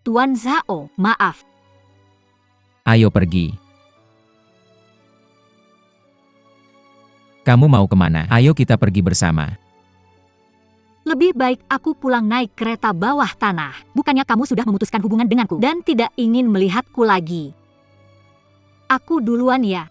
Tuan Zhao, maaf. Ayo pergi. Kamu mau kemana? Ayo kita pergi bersama. Lebih baik aku pulang naik kereta bawah tanah. Bukannya kamu sudah memutuskan hubungan denganku dan tidak ingin melihatku lagi. Aku duluan ya.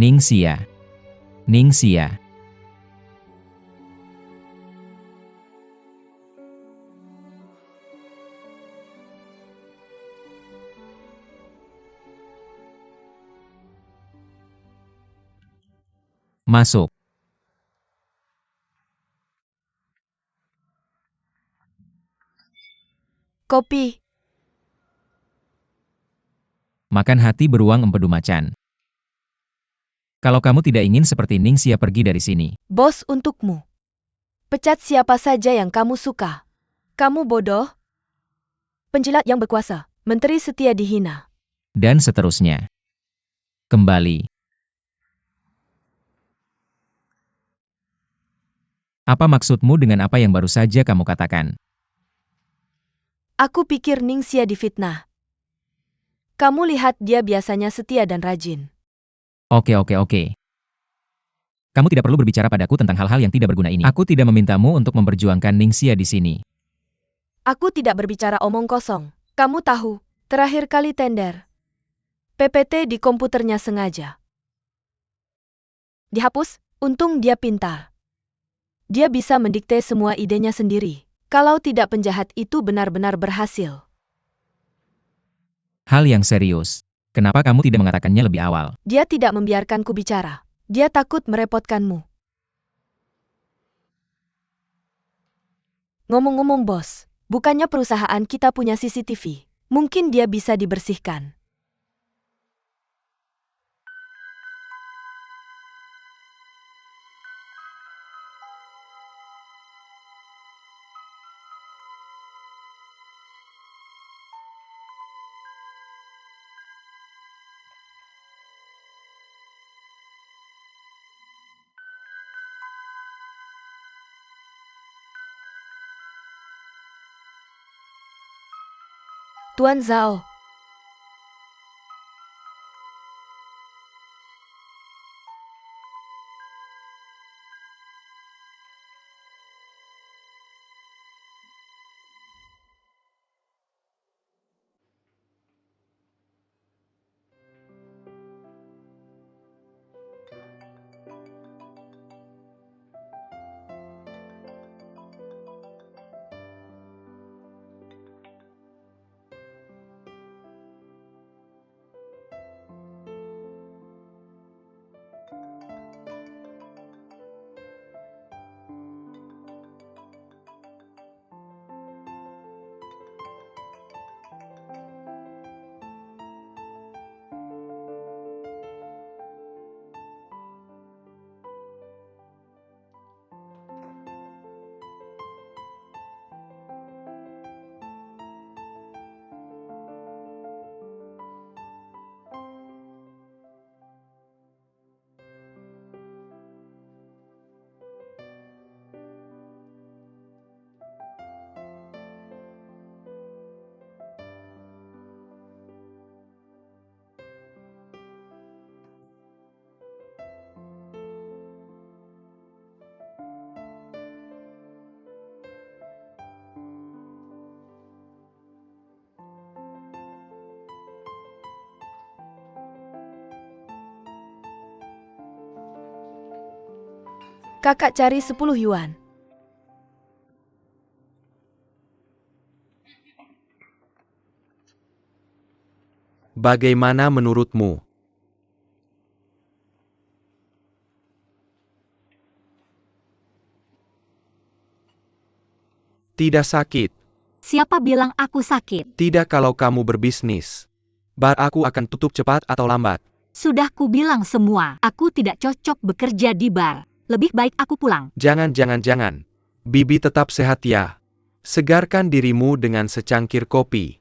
Ningxia. Ningxia. Masuk. Kopi. Makan hati beruang empedu macan. Kalau kamu tidak ingin seperti Ningxia, pergi dari sini. Bos untukmu. Pecat siapa saja yang kamu suka. Kamu bodoh. Penjilat yang berkuasa. Menteri setia dihina. Dan seterusnya. Kembali. Apa maksudmu dengan apa yang baru saja kamu katakan? Aku pikir Ningxia difitnah. Kamu lihat dia biasanya setia dan rajin. Oke. Kamu tidak perlu berbicara padaku tentang hal-hal yang tidak berguna ini. Aku tidak memintamu untuk memperjuangkan Ningxia di sini. Aku tidak berbicara omong kosong. Kamu tahu, terakhir kali tender. PPT di komputernya sengaja dihapus, untung dia pintar. Dia bisa mendikte semua idenya sendiri. Kalau tidak, penjahat itu benar-benar berhasil. Hal yang serius. Kenapa kamu tidak mengatakannya lebih awal? Dia tidak membiarkanku bicara. Dia takut merepotkanmu. Ngomong-ngomong bos, bukannya perusahaan kita punya CCTV? Mungkin dia bisa dibersihkan. Tuan Zhao. Kakak cari 10 yuan. Bagaimana menurutmu? Tidak sakit. Siapa bilang aku sakit? Tidak kalau kamu berbisnis. Bar aku akan tutup cepat atau lambat. Sudah ku bilang semua, aku tidak cocok bekerja di bar. Lebih baik aku pulang. Jangan. Bibi tetap sehat ya. Segarkan dirimu dengan secangkir kopi.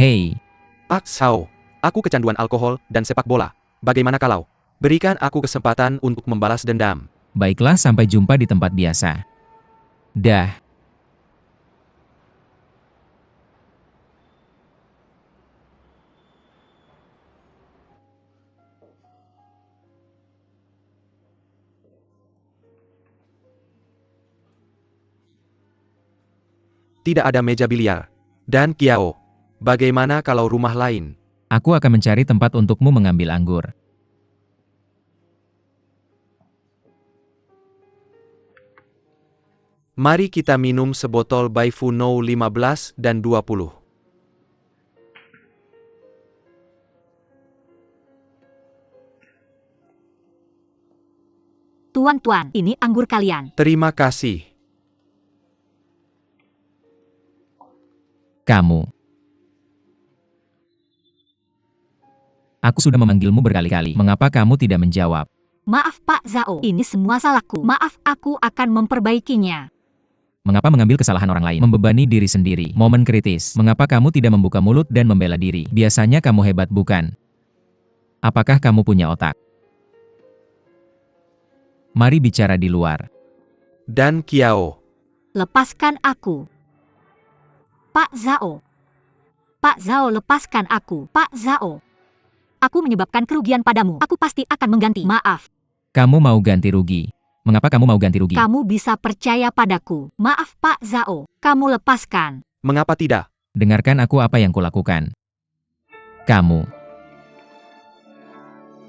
Hei, Sao, aku kecanduan alkohol dan sepak bola. Bagaimana kalau? Berikan aku kesempatan untuk membalas dendam. baiklah sampai jumpa di tempat biasa. Dah. Tidak ada meja biliar. Dan Kiao, bagaimana kalau rumah lain? Aku akan mencari tempat untukmu mengambil anggur. Mari kita minum sebotol Baifu No 15 dan 20. Tuan-tuan, ini anggur kalian. Terima kasih. Kamu. Aku sudah memanggilmu berkali-kali. Mengapa kamu tidak menjawab? Maaf Pak Zhao, ini semua salahku. Maaf, aku akan memperbaikinya. Mengapa mengambil kesalahan orang lain? Membebani diri sendiri. Momen kritis. Mengapa kamu tidak membuka mulut dan membela diri? Biasanya kamu hebat, bukan? Apakah kamu punya otak? Mari bicara di luar. Dan Kiao. Lepaskan aku. Pak Zhao. Pak Zhao, lepaskan aku. Pak Zhao. Aku menyebabkan kerugian padamu. Aku pasti akan mengganti. Maaf. Kamu mau ganti rugi. Mengapa kamu mau ganti rugi? Kamu bisa percaya padaku. Maaf Pak Zhao. Kamu lepaskan. Mengapa tidak? Dengarkan aku apa yang kulakukan. Kamu.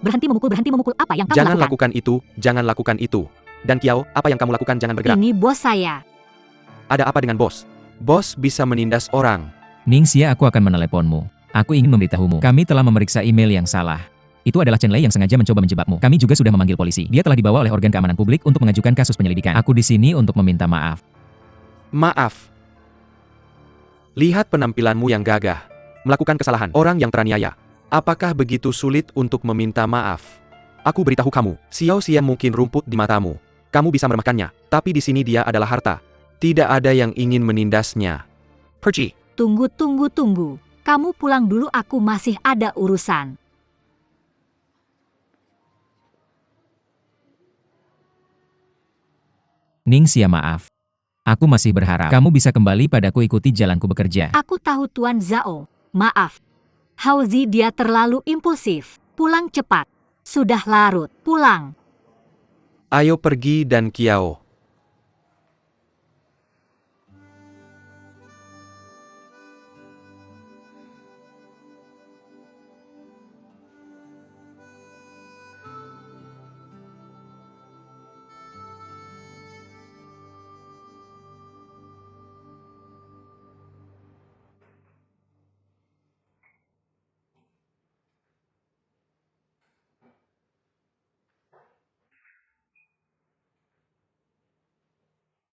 Berhenti memukul apa yang kamu Jangan lakukan? jangan lakukan itu. Dan Kiao, apa yang kamu lakukan jangan bergerak. Ini bos saya. Ada apa dengan bos? Bos bisa menindas orang. Ningxia, aku akan meneleponmu. Aku ingin memberitahumu. Kami telah memeriksa email yang salah. Itu adalah Chen Lei yang sengaja mencoba menjebakmu. Kami juga sudah memanggil polisi. Dia telah dibawa oleh organ keamanan publik untuk mengajukan kasus penyelidikan. Aku di sini untuk meminta maaf. Maaf. Lihat penampilanmu yang gagah. Melakukan kesalahan orang yang teraniaya. Apakah begitu sulit untuk meminta maaf? Aku beritahu kamu, Xiao Xia mungkin rumput di matamu. Kamu bisa meremehkannya, tapi di sini dia adalah harta. Tidak ada yang ingin menindasnya. Pergi. Tunggu. Kamu pulang dulu, aku masih ada urusan. Ningxia, maaf. Aku masih berharap kamu bisa kembali padaku, ikuti jalanku bekerja. Aku tahu Tuan Zhao. Maaf. Haozi, dia terlalu impulsif. Pulang cepat. Sudah larut. Pulang. Ayo pergi dan Kiao.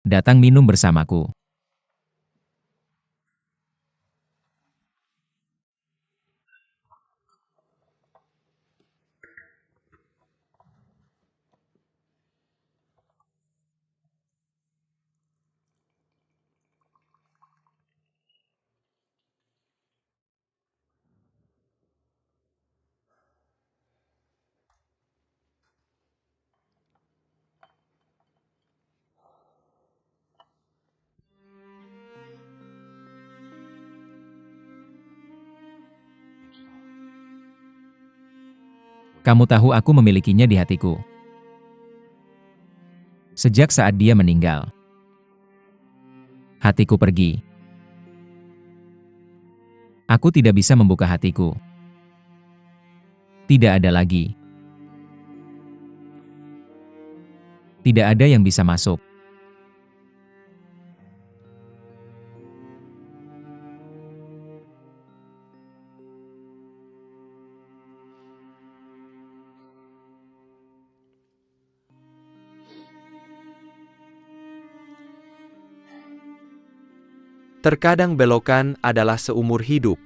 Datang minum bersamaku. Kamu tahu aku memilikinya di hatiku. Sejak saat dia meninggal, hatiku pergi. Aku tidak bisa membuka hatiku. Tidak ada lagi. Tidak ada yang bisa masuk. Terkadang belokan adalah seumur hidup.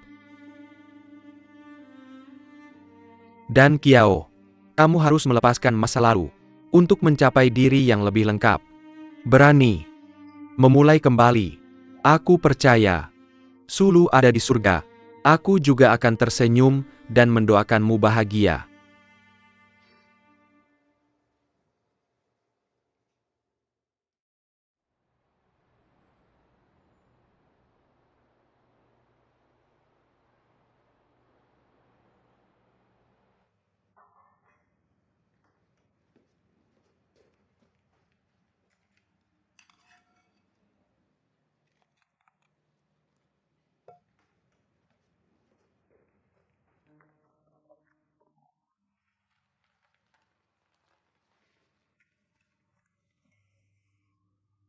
Dan Kiao, kamu harus melepaskan masa lalu untuk mencapai diri yang lebih lengkap. Berani memulai kembali. Aku percaya Sulu ada di surga. Aku juga akan tersenyum dan mendoakanmu bahagia.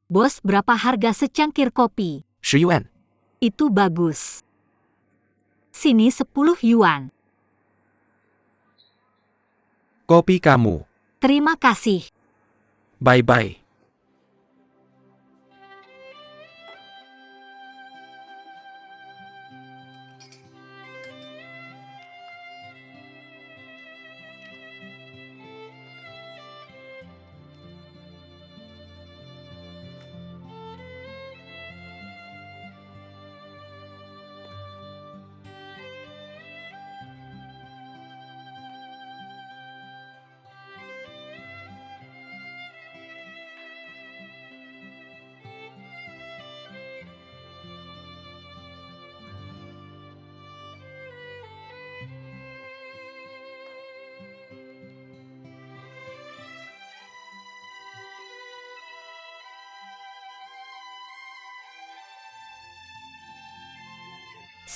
Bos, berapa harga secangkir kopi? 10 yuan. Itu bagus. Sini 10 yuan. Kopi kamu. Terima kasih. Bye-bye.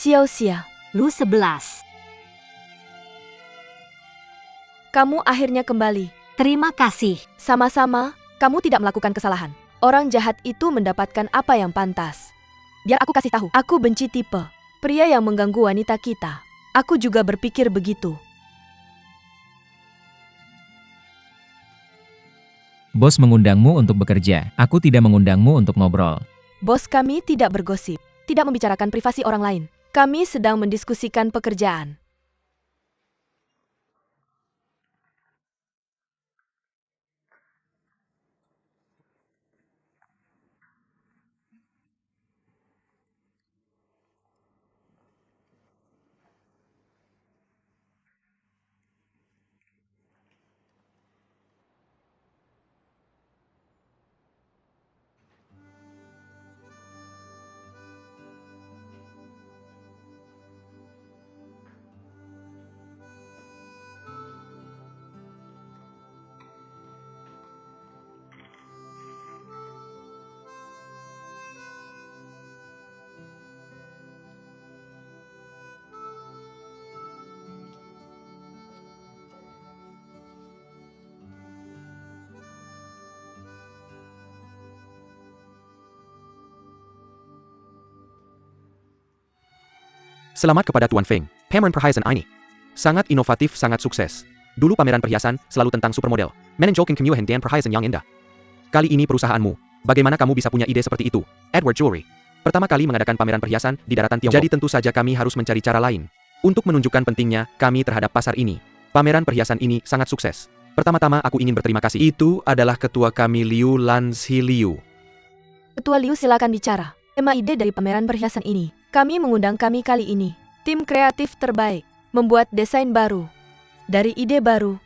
Xiao Xia, Lu 11. kamu akhirnya kembali. Terima kasih. Sama-sama, kamu tidak melakukan kesalahan. Orang jahat itu mendapatkan apa yang pantas. Biar aku kasih tahu, aku benci tipe pria yang mengganggu wanita kita. Aku juga berpikir begitu. Bos mengundangmu untuk bekerja. Aku tidak mengundangmu untuk ngobrol. Bos kami tidak bergosip, tidak membicarakan privasi orang lain. Kami sedang mendiskusikan pekerjaan. Selamat kepada Tuan Feng. Pameran perhiasan ini sangat inovatif, sangat sukses. Dulu pameran perhiasan selalu tentang supermodel, menonjolkan kemewahan dan perhiasan yang indah. Kali ini perusahaanmu. Bagaimana kamu bisa punya ide seperti itu? Edward Jewelry pertama kali mengadakan pameran perhiasan di daratan Tiongkok. Jadi tentu saja kami harus mencari cara lain untuk menunjukkan pentingnya kami terhadap pasar ini. Pameran perhiasan ini sangat sukses. Pertama-tama aku ingin berterima kasih. Itu adalah ketua kami Liu Lanzi Liu. Ketua Liu, silakan bicara. Tema ide dari pameran perhiasan ini. Kami mengundang kami kali ini. Tim kreatif terbaik. Membuat desain baru. Dari ide baru.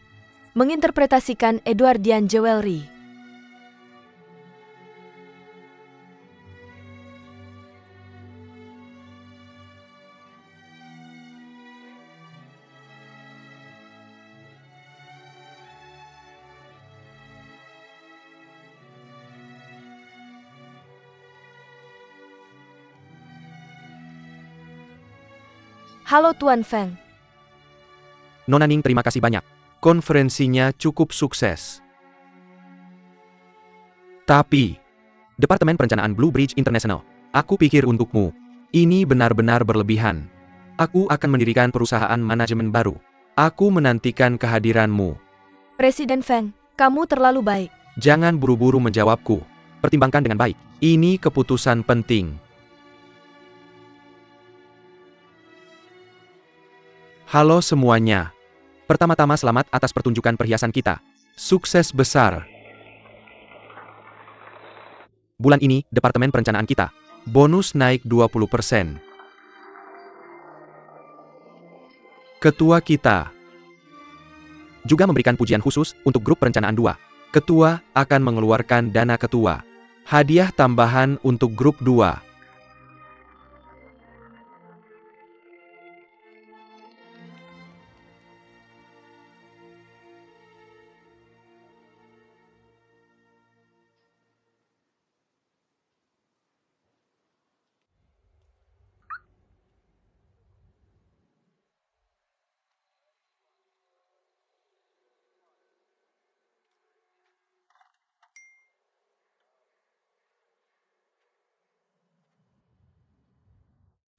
Menginterpretasikan Edwardian Jewelry. Halo Tuan Feng. Nona Ning, terima kasih banyak. Konferensinya cukup sukses. Tapi, Departemen Perencanaan Blue Bridge International, aku pikir untukmu, ini benar-benar berlebihan. Aku akan mendirikan perusahaan manajemen baru. Aku menantikan kehadiranmu. Presiden Feng, kamu terlalu baik. Jangan buru-buru menjawabku. Pertimbangkan dengan baik. Ini keputusan penting. Halo semuanya. Pertama-tama selamat atas pertunjukan perhiasan kita. Sukses besar. Bulan ini, Departemen Perencanaan kita. Bonus naik 20%. Ketua kita juga memberikan pujian khusus untuk grup perencanaan 2. Ketua akan mengeluarkan dana ketua. Hadiah tambahan untuk grup 2.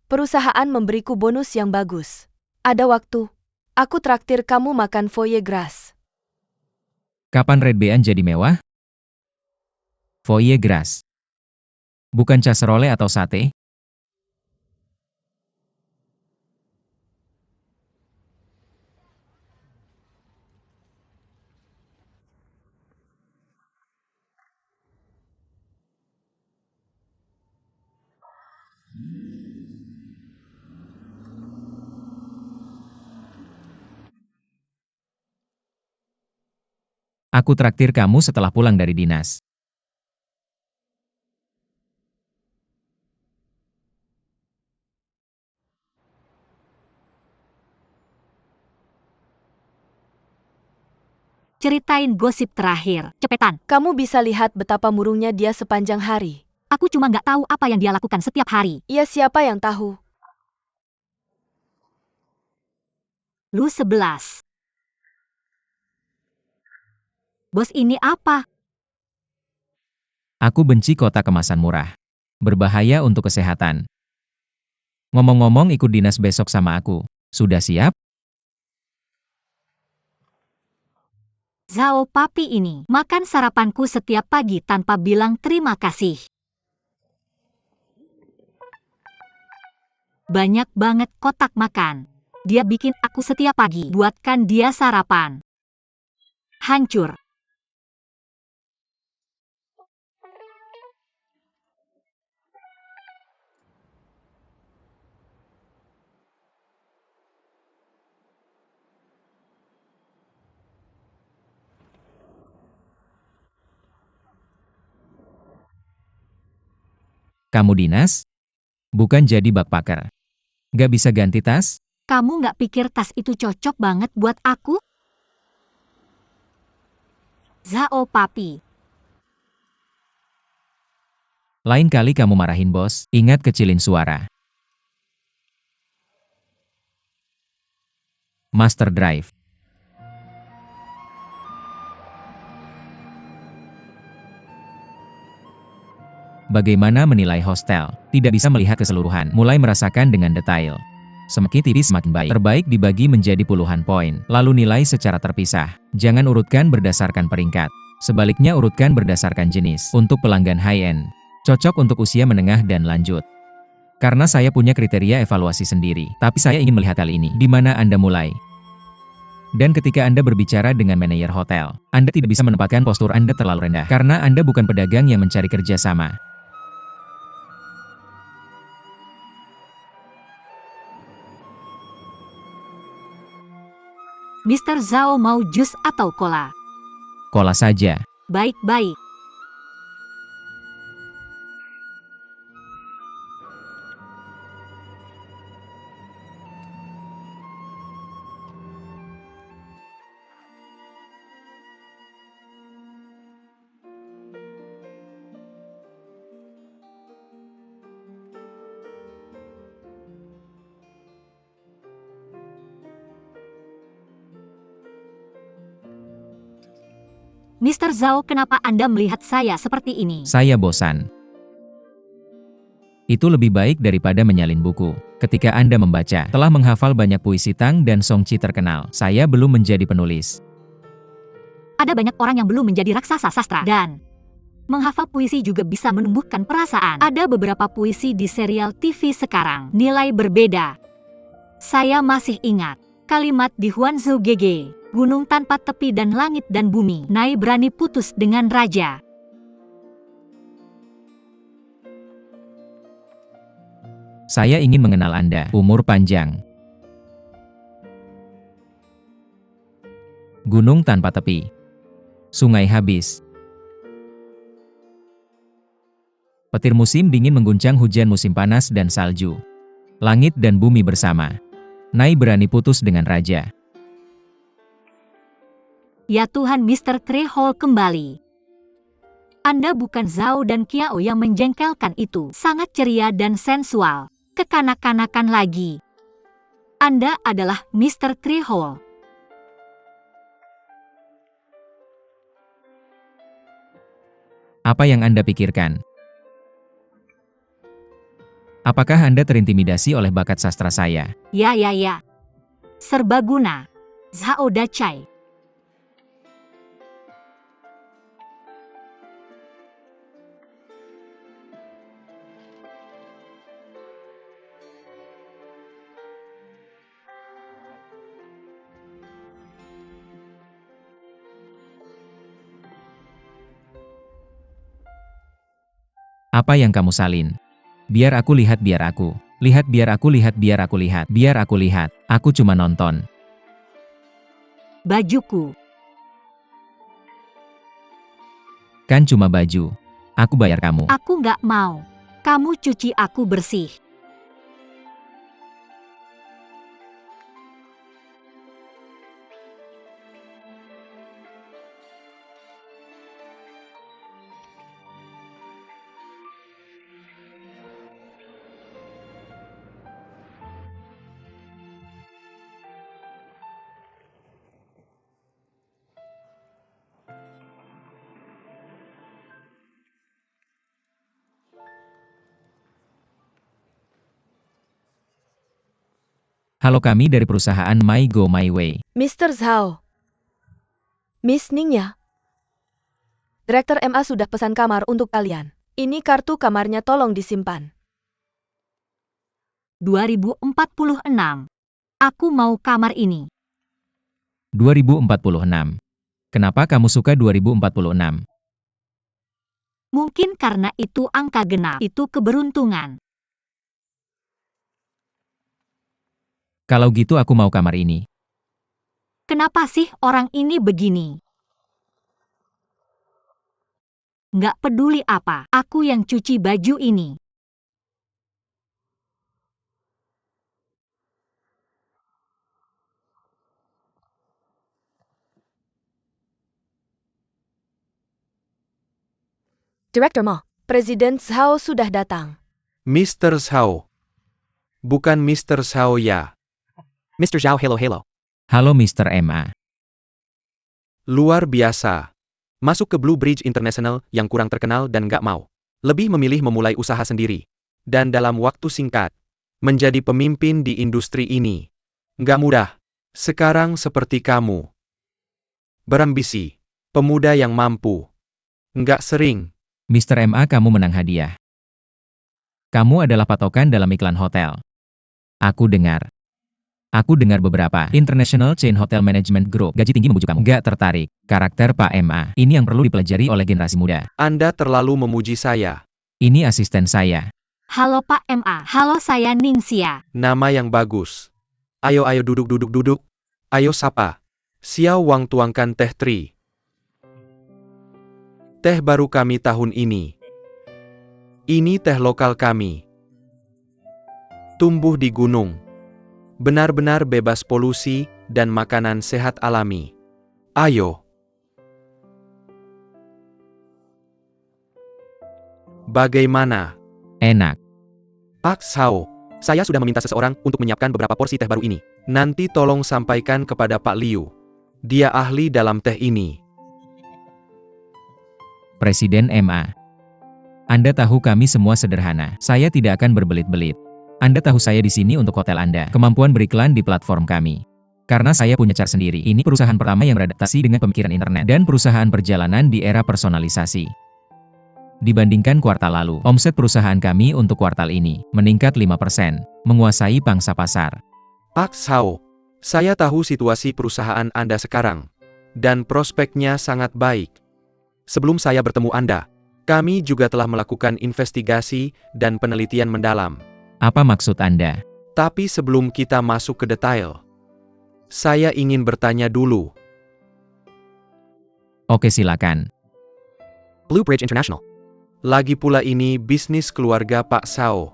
Perusahaan memberiku bonus yang bagus. Ada waktu. Aku traktir kamu makan foie gras. Kapan Red Bean jadi mewah? Foie gras. Bukan casserole atau sate? Aku traktir kamu setelah pulang dari dinas. Ceritain gosip terakhir, cepetan. Kamu bisa lihat betapa murungnya dia sepanjang hari. Aku cuma nggak tahu apa yang dia lakukan setiap hari. Ia siapa yang tahu? Lu 11. Bos ini apa? Aku benci kota kemasan murah. Berbahaya untuk kesehatan. Ngomong-ngomong ikut dinas besok sama aku. Sudah siap? Zhao Papi ini makan sarapanku setiap pagi tanpa bilang terima kasih. Banyak banget kotak makan. Dia bikin aku setiap pagi buatkan dia sarapan. Hancur. Kamu dinas? Bukan jadi backpacker. Gak bisa ganti tas? Kamu nggak pikir tas itu cocok banget buat aku? Zhao Papi. Lain kali kamu marahin bos, ingat kecilin suara. Master Drive. Bagaimana menilai hostel? Tidak bisa melihat keseluruhan, mulai merasakan dengan detail. Semakin tipis semakin baik. Terbaik dibagi menjadi puluhan poin, lalu nilai secara terpisah. Jangan urutkan berdasarkan peringkat. Sebaliknya urutkan berdasarkan jenis. Untuk pelanggan high-end, cocok untuk usia menengah dan lanjut. Karena saya punya kriteria evaluasi sendiri, tapi saya ingin melihat kali ini, di mana Anda mulai. Dan ketika Anda berbicara dengan manajer hotel, Anda tidak bisa menempatkan postur Anda terlalu rendah, karena Anda bukan pedagang yang mencari kerja sama. Mr. Zhao mau jus atau cola? Cola saja. Baik-baik. Mr. Zhao, kenapa Anda melihat saya seperti ini? Saya bosan. Itu lebih baik daripada menyalin buku. Ketika Anda membaca, telah menghafal banyak puisi Tang dan Song Qi terkenal. Saya belum menjadi penulis. Ada banyak orang yang belum menjadi raksasa sastra. Dan menghafal puisi juga bisa menumbuhkan perasaan. Ada beberapa puisi di serial TV sekarang. Nilai berbeda. Saya masih ingat kalimat di Huanzhou GG. Gunung tanpa tepi dan langit dan bumi. Nai berani putus dengan raja. Saya ingin mengenal Anda. Umur panjang. Gunung tanpa tepi. Sungai habis. Petir musim dingin mengguncang hujan musim panas dan salju. Langit dan bumi bersama. Nai berani putus dengan raja. Ya Tuhan, Mr. Trehol kembali. Anda bukan Zhao dan Qiao yang menjengkelkan itu. Sangat ceria dan sensual. Kekanak-kanakan lagi. Anda adalah Mr. Trehol. Apa yang Anda pikirkan? Apakah Anda terintimidasi oleh bakat sastra saya? Ya. Serbaguna. Zhao Dachai. Apa yang kamu salin? Biar aku lihat, biar aku. Lihat, biar aku lihat, biar aku lihat. Biar aku lihat. Aku cuma nonton. Bajuku. Kan cuma baju. Aku bayar kamu. Aku nggak mau. Kamu cuci aku bersih. Halo, kami dari perusahaan My Go My Way. Mr. Zhao. Miss Ningya. Direktur MA sudah pesan kamar untuk kalian. Ini kartu kamarnya, tolong disimpan. 2046. Aku mau kamar ini. 2046. Kenapa kamu suka 2046? Mungkin karena itu angka genap. Itu keberuntungan. Kalau gitu aku mau kamar ini. Kenapa sih orang ini begini? Nggak peduli apa, aku yang cuci baju ini. Direktur Ma, Presiden Zhao sudah datang. Mr. Zhao. Bukan Mr. Zhao ya. Mr. Zhao, hello. Halo Mr. MA. Luar biasa. Masuk ke Blue Bridge International yang kurang terkenal dan nggak mau. Lebih memilih memulai usaha sendiri. Dan dalam waktu singkat, menjadi pemimpin di industri ini. Nggak mudah. Sekarang seperti kamu. Berambisi. Pemuda yang mampu. Nggak sering. Mr. MA, kamu menang hadiah. Kamu adalah patokan dalam iklan hotel. Aku dengar beberapa International Chain Hotel Management Group gaji tinggi membujuk kamu. Gak tertarik. Karakter Pak MA. Ini yang perlu dipelajari oleh generasi muda. Anda terlalu memuji saya. Ini asisten saya. Halo Pak MA. Halo, saya Ningxia. Nama yang bagus. Ayo duduk. Ayo sapa. Xiao Wang, tuangkan teh tri. Teh baru kami tahun ini. Ini teh lokal kami. Tumbuh di gunung. Benar-benar bebas polusi dan makanan sehat alami. Ayo. Bagaimana? Enak. Pak Zhao, saya sudah meminta seseorang untuk menyiapkan beberapa porsi teh baru ini. Nanti tolong sampaikan kepada Pak Liu. Dia ahli dalam teh ini. Presiden MA. Anda tahu kami semua sederhana. Saya tidak akan berbelit-belit. Anda tahu saya di sini untuk hotel Anda. Kemampuan beriklan di platform kami. Karena saya punya cara sendiri. Ini perusahaan pertama yang beradaptasi dengan pemikiran internet dan perusahaan perjalanan di era personalisasi. Dibandingkan kuartal lalu, omset perusahaan kami untuk kuartal ini meningkat 5%, menguasai pangsa pasar. Pak Sao, saya tahu situasi perusahaan Anda sekarang, dan prospeknya sangat baik. Sebelum saya bertemu Anda, kami juga telah melakukan investigasi dan penelitian mendalam. Apa maksud Anda? Tapi sebelum kita masuk ke detail, saya ingin bertanya dulu. Oke, silakan. Blue Bridge International. Lagi pula ini bisnis keluarga Pak Sao.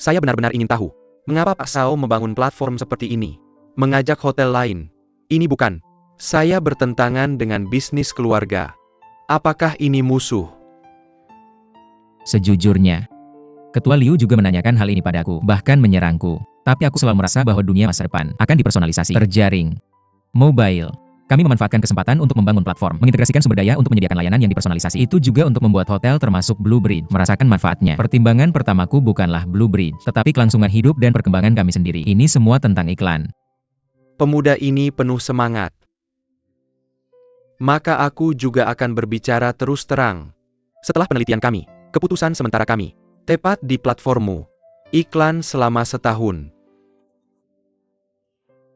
Saya benar-benar ingin tahu, mengapa Pak Sao membangun platform seperti ini? Mengajak hotel lain. Ini bukan. Saya bertentangan dengan bisnis keluarga. Apakah ini musuh? Sejujurnya, Ketua Liu juga menanyakan hal ini padaku, bahkan menyerangku. Tapi aku selalu merasa bahwa dunia masa depan akan dipersonalisasi, terjaring, mobile. Kami memanfaatkan kesempatan untuk membangun platform, mengintegrasikan sumber daya untuk menyediakan layanan yang dipersonalisasi. Itu juga untuk membuat hotel termasuk Blue Bridge merasakan manfaatnya. Pertimbangan pertamaku bukanlah Blue Bridge, tetapi kelangsungan hidup dan perkembangan kami sendiri. Ini semua tentang iklan. Pemuda ini penuh semangat. Maka aku juga akan berbicara terus terang. Setelah penelitian kami, keputusan sementara kami, tepat di platformmu. Iklan selama setahun.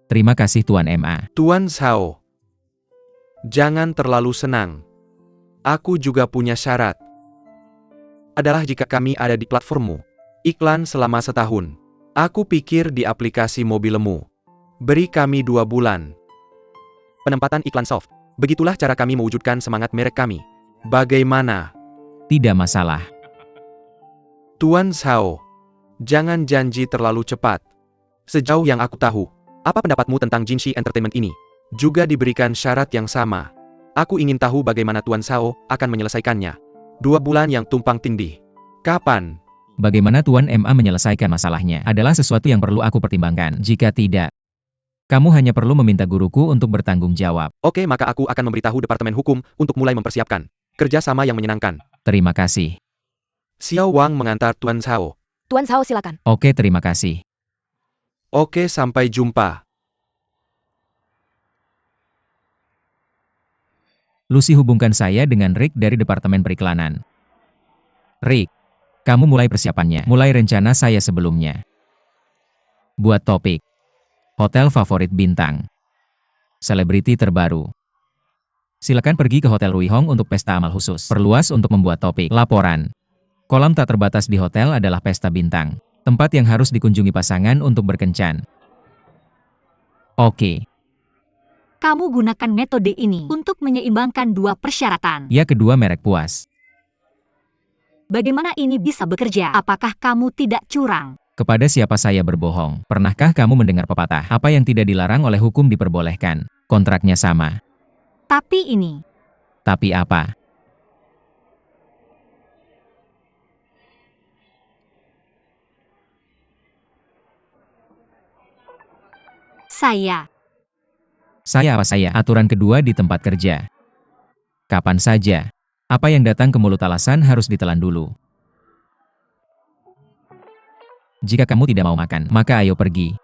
Terima kasih Tuan MA. Tuan Sao. Jangan terlalu senang. Aku juga punya syarat. Adalah jika kami ada di platformmu. Iklan selama setahun. Aku pikir di aplikasi mobilmu. Beri kami 2 bulan. Penempatan iklan soft. Begitulah cara kami mewujudkan semangat merek kami. Bagaimana? Tidak masalah. Tuan Sao. Jangan janji terlalu cepat. Sejauh yang aku tahu, apa pendapatmu tentang Jinshi Entertainment ini? Juga diberikan syarat yang sama. Aku ingin tahu bagaimana Tuan Sao akan menyelesaikannya. 2 bulan yang tumpang tindih. Kapan? Bagaimana Tuan MA menyelesaikan masalahnya adalah sesuatu yang perlu aku pertimbangkan. Jika tidak, kamu hanya perlu meminta guruku untuk bertanggung jawab. Oke, maka aku akan memberitahu Departemen Hukum untuk mulai mempersiapkan kerjasama yang menyenangkan. Terima kasih. Xiao Wang mengantar Tuan Sao. Tuan Sao silakan. Oke, terima kasih. Oke, sampai jumpa. Lucy hubungkan saya dengan Rick dari Departemen Periklanan. Rick, kamu mulai persiapannya. Mulai rencana saya sebelumnya. Buat topik. Hotel favorit bintang. Selebriti terbaru. Silakan pergi ke Hotel Rui Hong untuk pesta amal khusus. Perluas untuk membuat topik. Laporan. Kolam tak terbatas di hotel adalah pesta bintang. Tempat yang harus dikunjungi pasangan untuk berkencan. Oke. Kamu gunakan metode ini untuk menyeimbangkan 2 persyaratan. Ya, kedua merek puas. Bagaimana ini bisa bekerja? Apakah kamu tidak curang? Kepada siapa saya berbohong? Pernahkah kamu mendengar pepatah? Apa yang tidak dilarang oleh hukum diperbolehkan. Kontraknya sama. Tapi ini. Tapi apa? Saya Apa saya? Aturan kedua di tempat kerja. Kapan saja. Apa yang datang ke mulut alasan harus ditelan dulu. Jika kamu tidak mau makan, maka ayo pergi.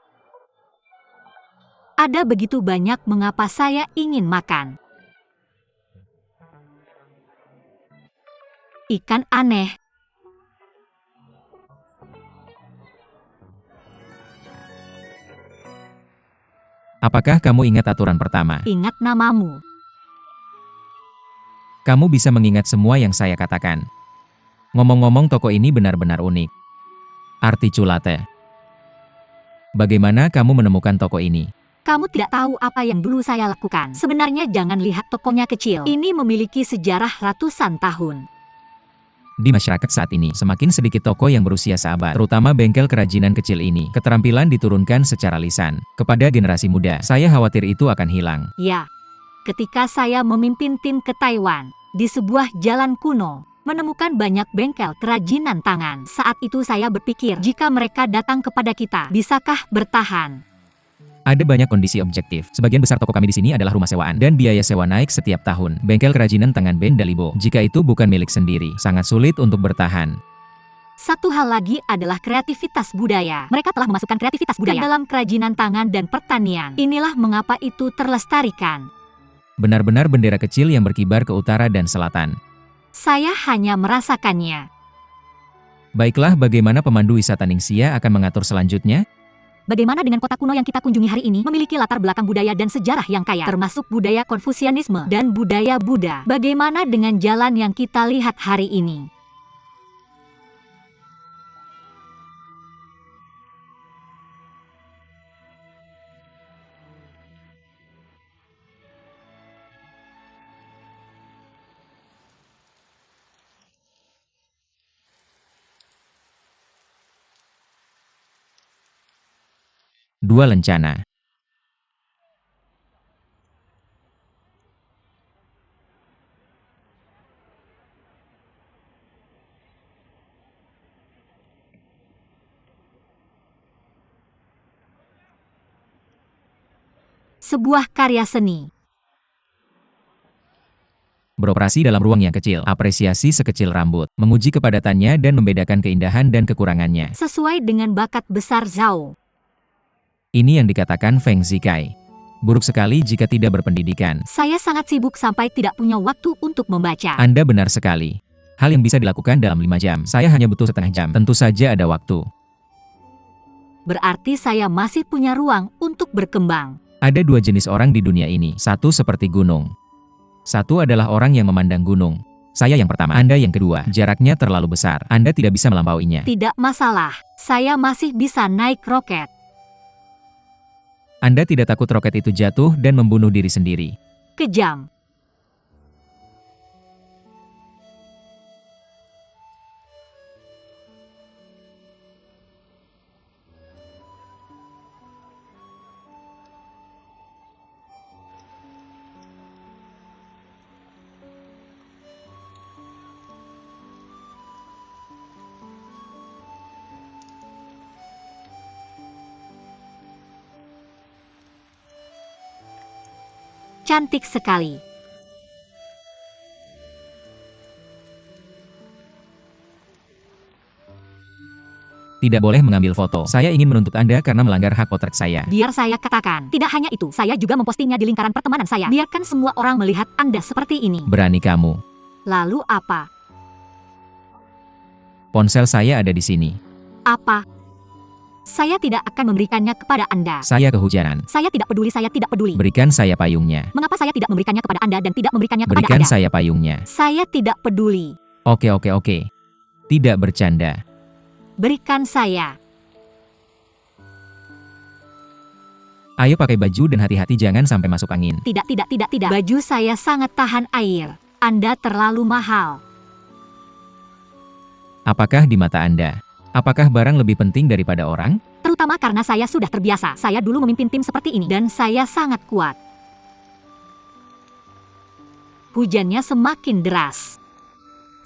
ada begitu banyak mengapa saya ingin makan. Ikan aneh. Apakah kamu ingat aturan pertama? Ingat namamu. Kamu bisa mengingat semua yang saya katakan. Ngomong-ngomong, toko ini benar-benar unik. Articulate. Bagaimana kamu menemukan toko ini? Kamu tidak tahu apa yang dulu saya lakukan. Sebenarnya jangan lihat tokonya kecil. Ini memiliki sejarah ratusan tahun. Di masyarakat saat ini, semakin sedikit toko yang berusia seabad, terutama bengkel kerajinan kecil ini. Keterampilan diturunkan secara lisan. Kepada generasi muda, saya khawatir itu akan hilang. Ya, ketika saya memimpin tim ke Taiwan, di sebuah jalan kuno, menemukan banyak bengkel kerajinan tangan. Saat itu saya berpikir, jika mereka datang kepada kita, bisakah bertahan? Ada banyak kondisi objektif. Sebagian besar toko kami di sini adalah rumah sewaan, dan biaya sewa naik setiap tahun. Bengkel kerajinan tangan Ben Dalibo. Jika itu bukan milik sendiri, sangat sulit untuk bertahan. Satu hal lagi adalah kreativitas budaya. Mereka telah memasukkan kreativitas budaya ke dalam kerajinan tangan dan pertanian. Inilah mengapa itu terlestarikan. Benar-benar bendera kecil yang berkibar ke utara dan selatan. Saya hanya merasakannya. Baiklah, bagaimana pemandu wisata Ningxia akan mengatur selanjutnya? Bagaimana dengan kota kuno yang kita kunjungi hari ini? Memiliki latar belakang budaya dan sejarah yang kaya, termasuk budaya Konfusianisme dan budaya Buddha. Bagaimana dengan jalan yang kita lihat hari ini? Dua lencana. Sebuah karya seni. Beroperasi dalam ruang yang kecil, apresiasi sekecil rambut, menguji kepadatannya dan membedakan keindahan dan kekurangannya. Sesuai dengan bakat besar Zhao. Ini yang dikatakan Feng Zikai. Buruk sekali jika tidak berpendidikan. Saya sangat sibuk sampai tidak punya waktu untuk membaca. Anda benar sekali. Hal yang bisa dilakukan dalam 5 jam. Saya hanya butuh setengah jam. Tentu saja ada waktu. Berarti saya masih punya ruang untuk berkembang. Ada dua jenis orang di dunia ini. Satu seperti gunung. Satu adalah orang yang memandang gunung. Saya yang pertama, Anda yang kedua. Jaraknya terlalu besar. Anda tidak bisa melampauinya. Tidak masalah. Saya masih bisa naik roket. Anda tidak takut roket itu jatuh dan membunuh diri sendiri. Kejam. Cantik sekali. Tidak boleh mengambil foto. Saya ingin menuntut Anda karena melanggar hak potret saya. Biar saya katakan. Tidak hanya itu, saya juga mempostingnya di lingkaran pertemanan saya. Biarkan semua orang melihat Anda seperti ini. Berani kamu. Lalu apa? Ponsel saya ada di sini. Apa? Saya tidak akan memberikannya kepada Anda. Saya kehujanan. Saya tidak peduli, saya tidak peduli. Berikan saya payungnya. Mengapa saya tidak memberikannya kepada Anda dan tidak memberikannya kepada Berikan Anda? saya payungnya. Saya tidak peduli. Oke. Tidak bercanda. Berikan saya. Ayo pakai baju dan hati-hati jangan sampai masuk angin. Tidak. Baju saya sangat tahan air. Anda terlalu mahal. Apakah di mata Anda? Apakah barang lebih penting daripada orang? Terutama karena saya sudah terbiasa. Saya dulu memimpin tim seperti ini dan saya sangat kuat. Hujannya semakin deras.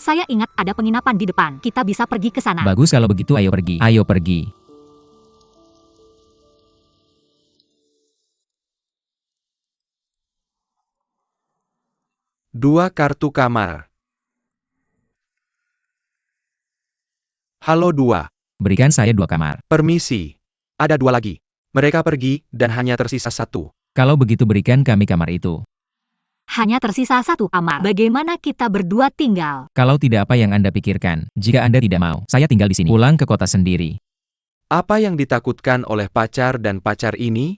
Saya ingat ada penginapan di depan. Kita bisa pergi ke sana. Bagus kalau begitu, ayo pergi. Ayo pergi. Dua kartu kamar. Halo dua. Berikan saya 2 kamar. Permisi. Ada 2 lagi. Mereka pergi, dan hanya tersisa 1. Kalau begitu berikan kami kamar itu. Hanya tersisa 1 kamar. Bagaimana kita berdua tinggal? Kalau tidak, apa yang Anda pikirkan? Jika Anda tidak mau, saya tinggal di sini. Pulang ke kota sendiri. Apa yang ditakutkan oleh pacar dan pacar ini?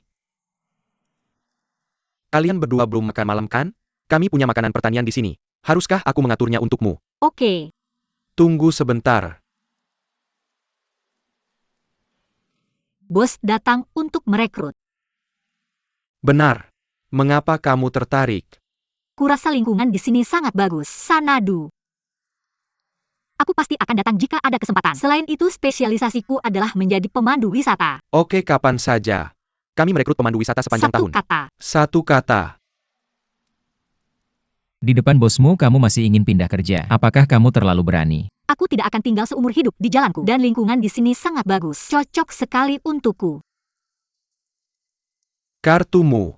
Kalian berdua belum makan malam kan? Kami punya makanan pertanian di sini. Haruskah aku mengaturnya untukmu? Oke. Tunggu sebentar. Bos datang untuk merekrut. Benar. Mengapa kamu tertarik? Kurasa lingkungan di sini sangat bagus. Sanadu. Aku pasti akan datang jika ada kesempatan. Selain itu, spesialisasiku adalah menjadi pemandu wisata. Oke, kapan saja. Kami merekrut pemandu wisata sepanjang tahun. Satu kata. Di depan bosmu kamu masih ingin pindah kerja. Apakah kamu terlalu berani? Aku tidak akan tinggal seumur hidup di jalanku. Dan lingkungan di sini sangat bagus. Cocok sekali untukku. Kartumu.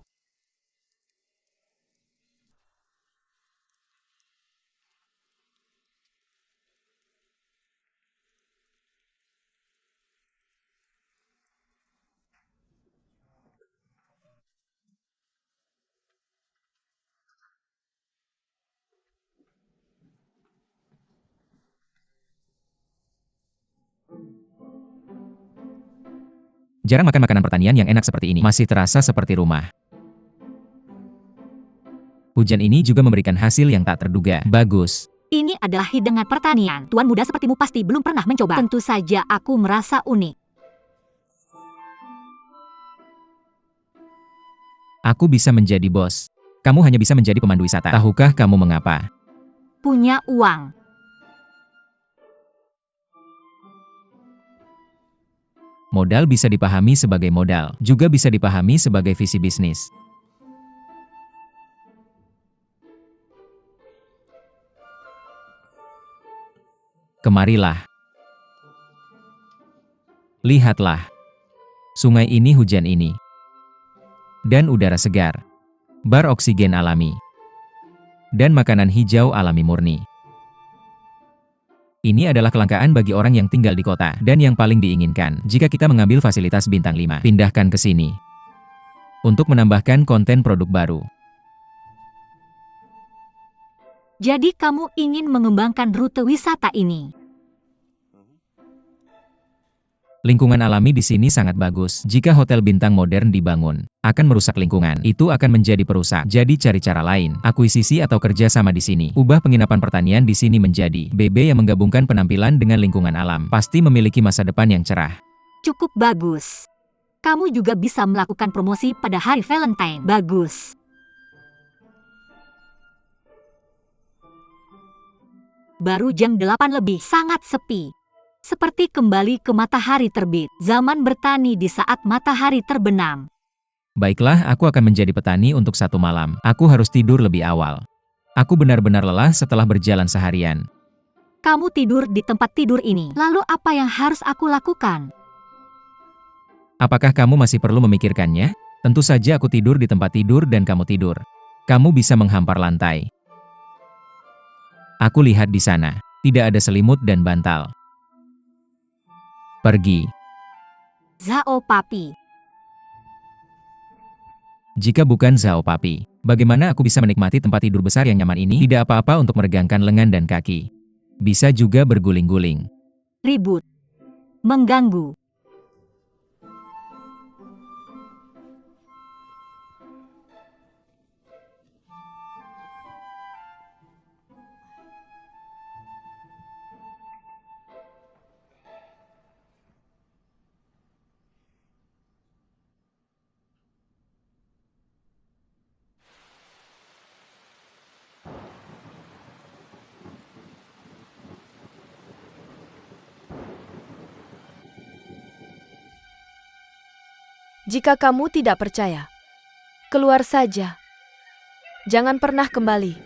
Jarang makan makanan pertanian yang enak seperti ini. Masih terasa seperti rumah. Hujan ini juga memberikan hasil yang tak terduga. Bagus. Ini adalah hidangan pertanian. Tuan muda sepertimu pasti belum pernah mencoba. Tentu saja aku merasa unik. Aku bisa menjadi bos. Kamu hanya bisa menjadi pemandu wisata. Tahukah kamu mengapa? Punya uang. Modal bisa dipahami sebagai modal, juga bisa dipahami sebagai visi bisnis. Kemarilah. Lihatlah. Sungai ini, hujan ini. Dan udara segar. Bar oksigen alami. Dan makanan hijau alami murni. Ini adalah kelangkaan bagi orang yang tinggal di kota, dan yang paling diinginkan jika kita mengambil fasilitas bintang 5. Pindahkan ke sini. Untuk menambahkan konten produk baru. Jadi kamu ingin mengembangkan rute wisata ini. Lingkungan alami di sini sangat bagus. Jika hotel bintang modern dibangun, akan merusak lingkungan. Itu akan menjadi perusak. Jadi cari cara lain, akuisisi atau kerja sama di sini. Ubah penginapan pertanian di sini menjadi BB yang menggabungkan penampilan dengan lingkungan alam. Pasti memiliki masa depan yang cerah. Cukup bagus. Kamu juga bisa melakukan promosi pada hari Valentine. Bagus. Baru jam 8 lebih, sangat sepi. Seperti kembali ke matahari terbit, zaman bertani di saat matahari terbenam. Baiklah, aku akan menjadi petani untuk 1 malam. Aku harus tidur lebih awal. Aku benar-benar lelah setelah berjalan seharian. Kamu tidur di tempat tidur ini, lalu apa yang harus aku lakukan? Apakah kamu masih perlu memikirkannya? Tentu saja aku tidur di tempat tidur dan kamu tidur. Kamu bisa menghampar lantai. Aku lihat di sana, tidak ada selimut dan bantal. Pergi. Zhao Papi. Jika bukan Zhao Papi, bagaimana aku bisa menikmati tempat tidur besar yang nyaman ini? Tidak apa-apa untuk meregangkan lengan dan kaki. Bisa juga berguling-guling. Ribut. Mengganggu. Jika kamu tidak percaya, keluar saja. Jangan pernah kembali.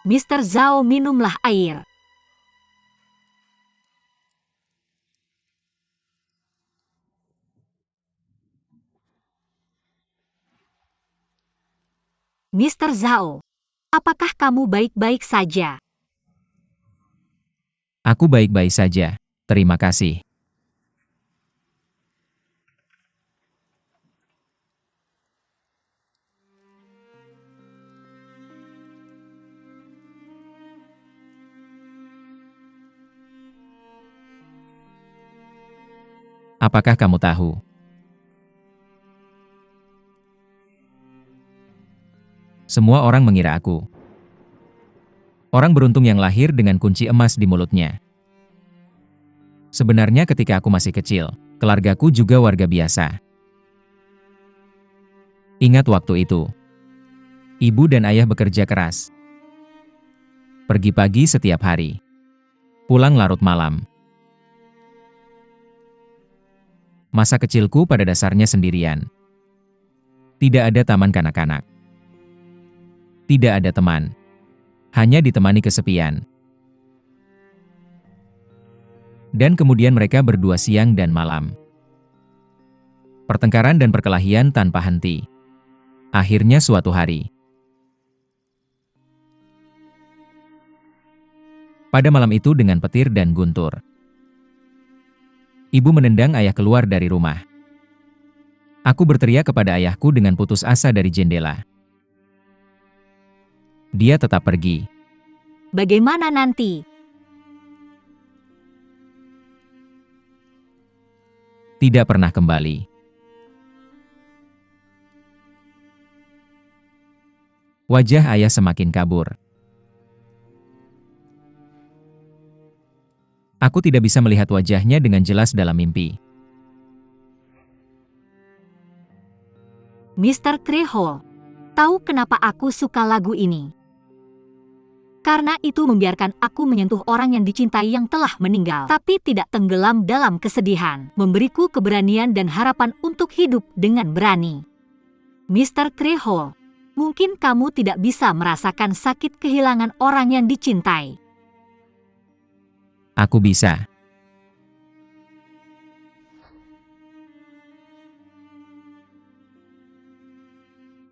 Mr. Zhao, minumlah air. Mr. Zhao, apakah kamu baik-baik saja? Aku baik-baik saja. Terima kasih. Apakah kamu tahu? Semua orang mengira aku orang beruntung yang lahir dengan kunci emas di mulutnya. Sebenarnya ketika aku masih kecil, keluargaku juga warga biasa. Ingat waktu itu, ibu dan ayah bekerja keras. Pergi pagi setiap hari, pulang larut malam. Masa kecilku pada dasarnya sendirian. Tidak ada taman kanak-kanak. Tidak ada teman. Hanya ditemani kesepian. Dan kemudian mereka berdua siang dan malam. Pertengkaran dan perkelahian tanpa henti. Akhirnya suatu hari. Pada malam itu dengan petir dan guntur. Ibu menendang ayah keluar dari rumah. Aku berteriak kepada ayahku dengan putus asa dari jendela. Dia tetap pergi. Bagaimana nanti? Tidak pernah kembali. Wajah ayah semakin kabur. Aku tidak bisa melihat wajahnya dengan jelas dalam mimpi. Mr. Trejo, tahu kenapa aku suka lagu ini? Karena itu membiarkan aku menyentuh orang yang dicintai yang telah meninggal, tapi tidak tenggelam dalam kesedihan, memberiku keberanian dan harapan untuk hidup dengan berani. Mr. Trejo, mungkin kamu tidak bisa merasakan sakit kehilangan orang yang dicintai. Aku bisa.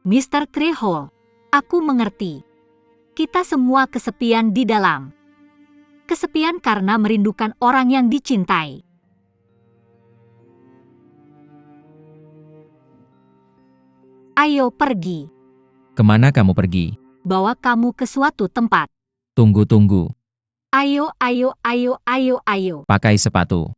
Mr. Trejo, aku mengerti. Kita semua kesepian di dalam. Kesepian karena merindukan orang yang dicintai. Ayo pergi. Kemana kamu pergi? Bawa kamu ke suatu tempat. Tunggu. Ayo, ayo, ayo, ayo, ayo. Pakai sepatu.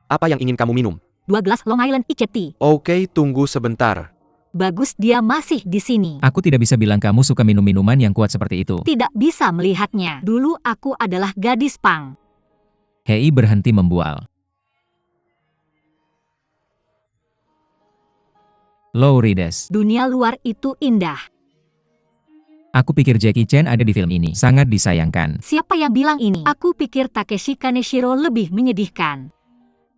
Apa yang ingin kamu minum? 2 gelas Long Island Iced Tea. Oke, tunggu sebentar. Bagus dia masih di sini. Aku tidak bisa bilang kamu suka minum minuman yang kuat seperti itu. Tidak bisa melihatnya. Dulu aku adalah gadis pang. Hei berhenti membual. Lourides. Dunia luar itu indah. Aku pikir Jackie Chan ada di film ini. Sangat disayangkan. Siapa yang bilang ini? Aku pikir Takeshi Kaneshiro lebih menyedihkan.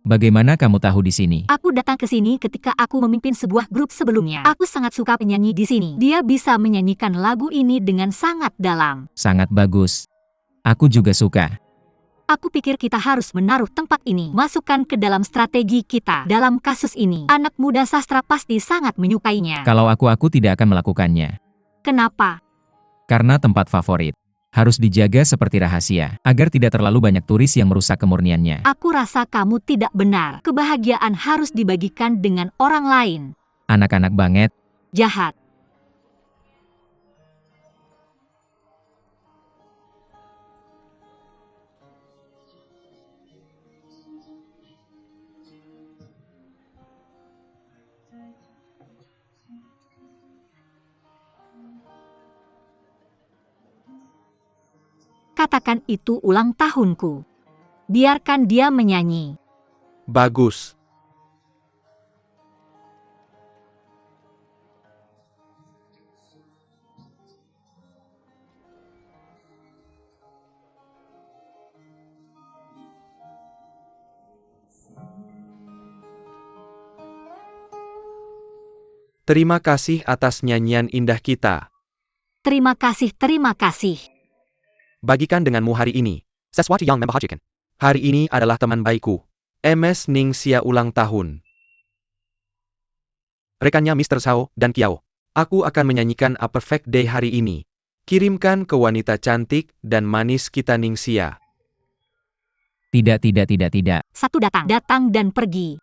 Bagaimana kamu tahu di sini? Aku datang ke sini ketika aku memimpin sebuah grup sebelumnya. Aku sangat suka penyanyi di sini. Dia bisa menyanyikan lagu ini dengan sangat dalam. Sangat bagus. Aku juga suka. Aku pikir kita harus menaruh tempat ini, masukkan ke dalam strategi kita. Dalam kasus ini, anak muda sastra pasti sangat menyukainya. Kalau aku tidak akan melakukannya. Kenapa? Karena tempat favorit. Harus dijaga seperti rahasia, agar tidak terlalu banyak turis yang merusak kemurniannya. Aku rasa kamu tidak benar. Kebahagiaan harus dibagikan dengan orang lain. Anak-anak banget. Jahat. Katakan itu ulang tahunku. Biarkan dia menyanyi. Bagus. Terima kasih atas nyanyian indah kita. Terima kasih, terima kasih. Bagikan denganmu hari ini. Sesuatu yang membahagiakan. Hari ini adalah teman baikku. MS Ningxia ulang tahun. Rekannya Mr. Zhao dan Kiao. Aku akan menyanyikan A Perfect Day hari ini. Kirimkan ke wanita cantik dan manis kita Ningxia. Tidak. Satu datang dan pergi.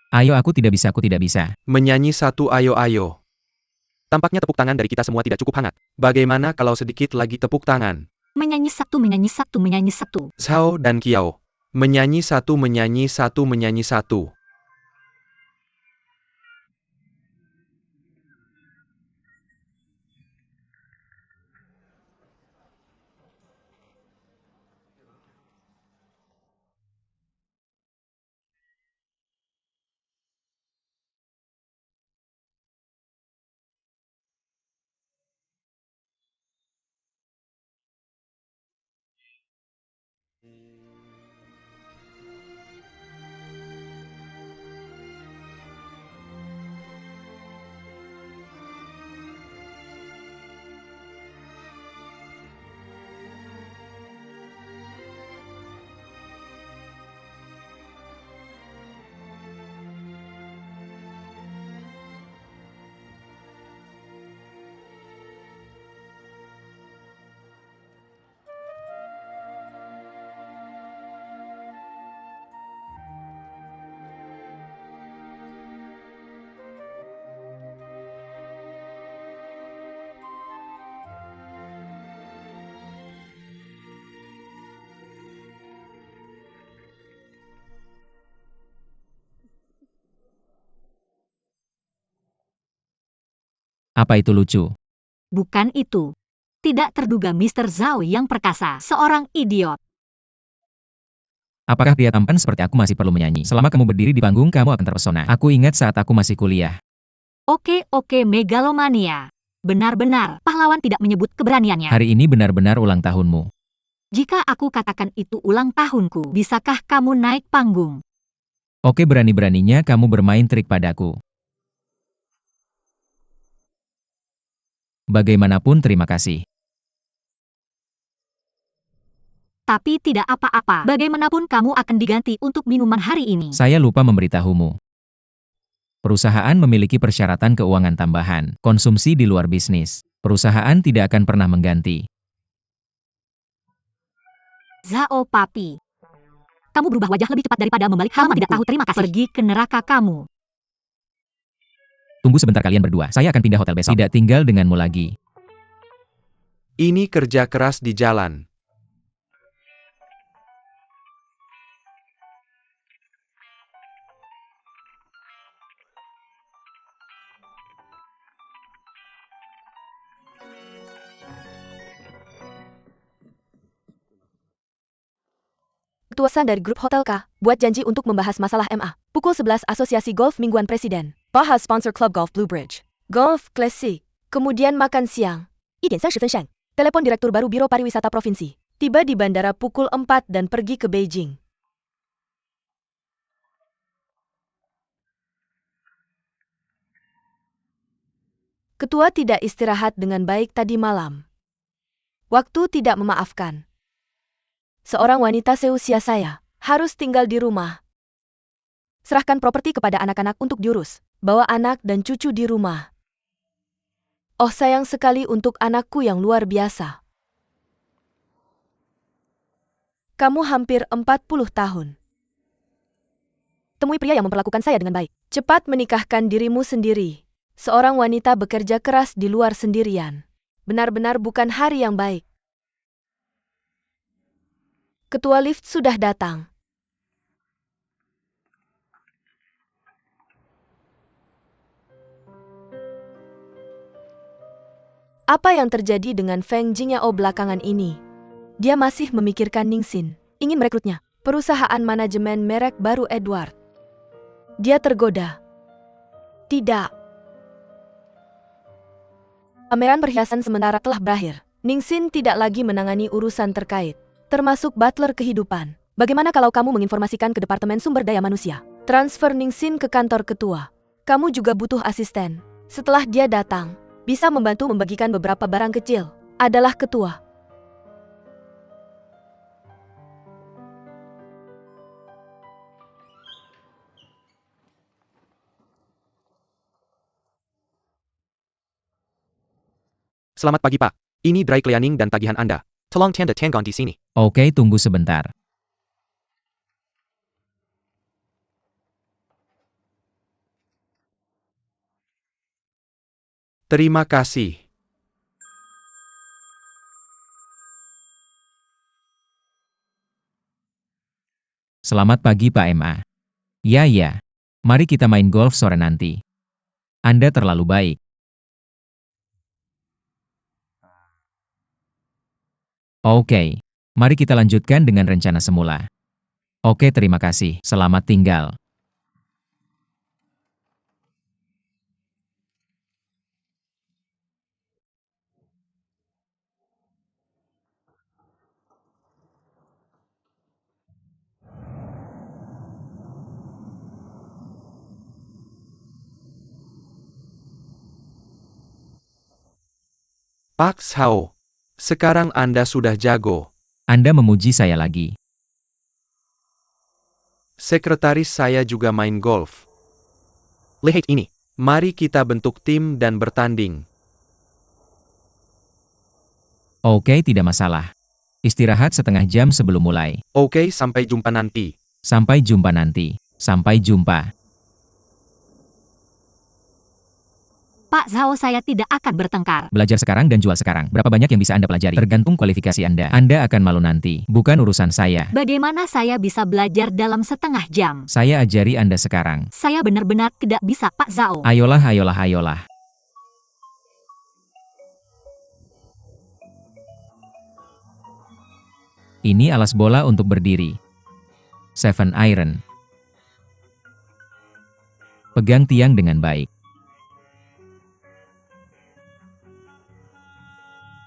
Ayo aku tidak bisa. Menyanyi satu ayo. Tampaknya tepuk tangan dari kita semua tidak cukup hangat. Bagaimana kalau sedikit lagi tepuk tangan? Menyanyi satu, menyanyi satu, menyanyi satu. Zhao dan Kiao. Menyanyi satu, menyanyi satu, menyanyi satu. Apa itu lucu? Bukan itu. Tidak terduga Mr. Zhao yang perkasa, seorang idiot. Apakah pria tampan seperti aku masih perlu menyanyi? Selama kamu berdiri di panggung, kamu akan terpesona. Aku ingat saat aku masih kuliah. Oke, megalomania. Benar-benar, pahlawan tidak menyebut keberaniannya. Hari ini benar-benar ulang tahunmu. Jika aku katakan itu ulang tahunku, bisakah kamu naik panggung? Oke, berani-beraninya kamu bermain trik padaku. Bagaimanapun terima kasih. Tapi tidak apa-apa, bagaimanapun kamu akan diganti untuk minuman hari ini. Saya lupa memberitahumu. Perusahaan memiliki persyaratan keuangan tambahan, konsumsi di luar bisnis. Perusahaan tidak akan pernah mengganti. Zhao Papi. Kamu berubah wajah lebih cepat daripada membalik halaman. Kamu tidak tahu terima kasih. Pergi ke neraka kamu. Tunggu sebentar kalian berdua, saya akan pindah hotel besok. Tidak tinggal denganmu lagi. Ini kerja keras di jalan. Ketua San dari grup Hotel K, buat janji untuk membahas masalah MA. Pukul 11 Asosiasi Golf Mingguan Presiden. Bahas sponsor Club Golf Blue Bridge. Golf Classic. Kemudian makan siang. 1:30分. Telepon Direktur Baru Biro Pariwisata Provinsi. Tiba di bandara pukul 4 dan pergi ke Beijing. Ketua tidak istirahat dengan baik tadi malam. Waktu tidak memaafkan. Seorang wanita seusia saya harus tinggal di rumah. Serahkan properti kepada anak-anak untuk diurus. Bawa anak dan cucu di rumah. Oh, sayang sekali untuk anakku yang luar biasa. Kamu hampir 40 tahun. Temui pria yang memperlakukan saya dengan baik. Cepat menikahkan dirimu sendiri. Seorang wanita bekerja keras di luar sendirian. Benar-benar bukan hari yang baik. Ketua lift sudah datang. Apa yang terjadi dengan Feng Jingyao belakangan ini? Dia masih memikirkan Ningxin. Ingin merekrutnya. Perusahaan manajemen merek baru Edward. Dia tergoda. Tidak. Pameran perhiasan sementara telah berakhir. Ningxin tidak lagi menangani urusan terkait, termasuk butler kehidupan. Bagaimana kalau kamu menginformasikan ke Departemen Sumber Daya Manusia? Transfer Ningxin ke kantor ketua. Kamu juga butuh asisten. Setelah dia datang, bisa membantu membagikan beberapa barang kecil. Adalah ketua. Selamat pagi, Pak. Ini dry cleaning dan tagihan Anda. Tolong tanda tangan di sini. Oke, tunggu sebentar. Terima kasih. Selamat pagi Pak MA. Ya. Mari kita main golf sore nanti. Anda terlalu baik. Oke. Mari kita lanjutkan dengan rencana semula. Oke, terima kasih. Selamat tinggal. Pak Zhao, sekarang Anda sudah jago. Anda memuji saya lagi. Sekretaris saya juga main golf. Lihat ini. Mari kita bentuk tim dan bertanding. Oke, tidak masalah. Istirahat setengah jam sebelum mulai. Oke, sampai jumpa nanti. Sampai jumpa nanti. Sampai jumpa. Pak Zhao, saya tidak akan bertengkar. Belajar sekarang dan jual sekarang. Berapa banyak yang bisa Anda pelajari? Tergantung kualifikasi Anda. Anda akan malu nanti. Bukan urusan saya. Bagaimana saya bisa belajar dalam setengah jam? Saya ajari Anda sekarang. Saya benar-benar tidak bisa, Pak Zhao. Ayolah, ayolah, ayolah. Ini alas bola untuk berdiri. 7 iron. Pegang tiang dengan baik.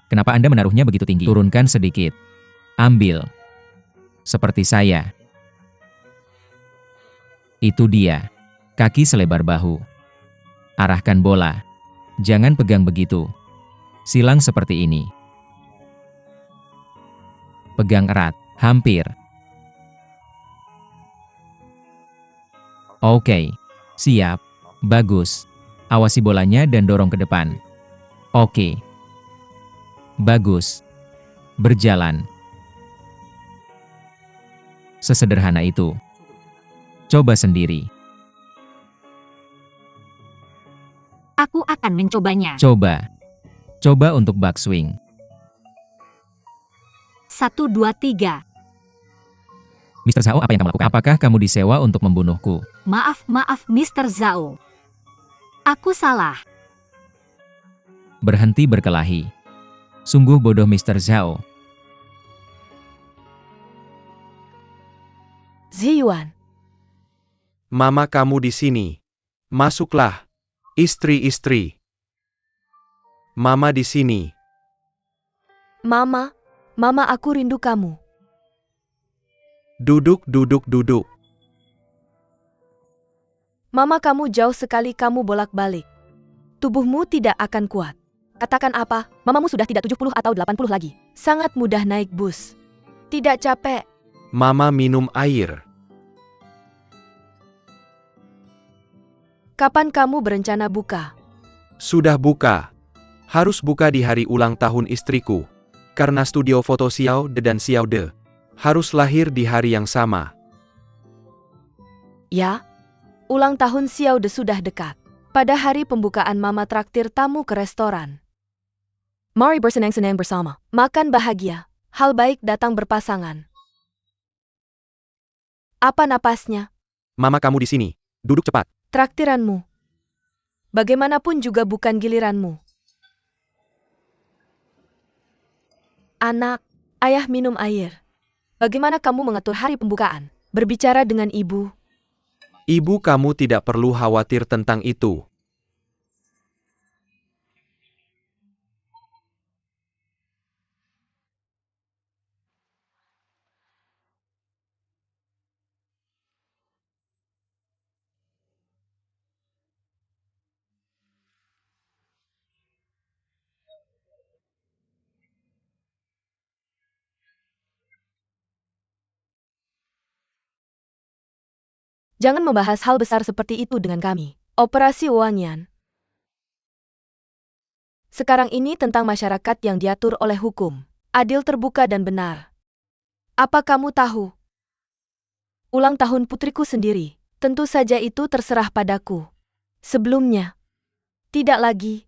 Kenapa Anda menaruhnya begitu tinggi? Turunkan sedikit. Ambil. Seperti saya. Itu dia. Kaki selebar bahu. Arahkan bola. Jangan pegang begitu. Silang seperti ini. Pegang erat. Hampir. Oke. Siap. Bagus. Awasi bolanya dan dorong ke depan. Oke. Bagus. Berjalan. Sesederhana itu. Coba sendiri. Aku akan mencobanya. Coba. Coba untuk backswing. 1, 2, 3. Mr. Zhao, apa yang kamu lakukan? Apakah kamu disewa untuk membunuhku? Maaf, Mr. Zhao. Aku salah. Berhenti berkelahi. Sungguh bodoh Mr. Zhao. Ziyuan, Mama kamu di sini. Masuklah. Istri-istri. Mama di sini. Mama aku rindu kamu. Duduk, duduk, duduk. Mama kamu jauh sekali, kamu bolak-balik. Tubuhmu tidak akan kuat. Katakan apa, mamamu sudah tidak 70 atau 80 lagi. Sangat mudah naik bus. Tidak capek. Mama minum air. Kapan kamu berencana buka? Sudah buka. Harus buka di hari ulang tahun istriku. Karena studio foto Xiao De dan Xiao De harus lahir di hari yang sama. Ya, ulang tahun Xiao De sudah dekat. Pada hari pembukaan mama traktir tamu ke restoran. Mari bersenang-senang bersama. Makan bahagia. Hal baik datang berpasangan. Apa napasnya? Mama kamu di sini. Duduk cepat. Traktiranmu. Bagaimanapun juga bukan giliranmu. Anak, ayah minum air. Bagaimana kamu mengatur hari pembukaan? Berbicara dengan ibu. Ibu kamu tidak perlu khawatir tentang itu. Jangan membahas hal besar seperti itu dengan kami. Operasi Wanyan. Sekarang ini tentang masyarakat yang diatur oleh hukum. Adil, terbuka dan benar. Apa kamu tahu? Ulang tahun putriku sendiri. Tentu saja itu terserah padaku. Sebelumnya. Tidak lagi.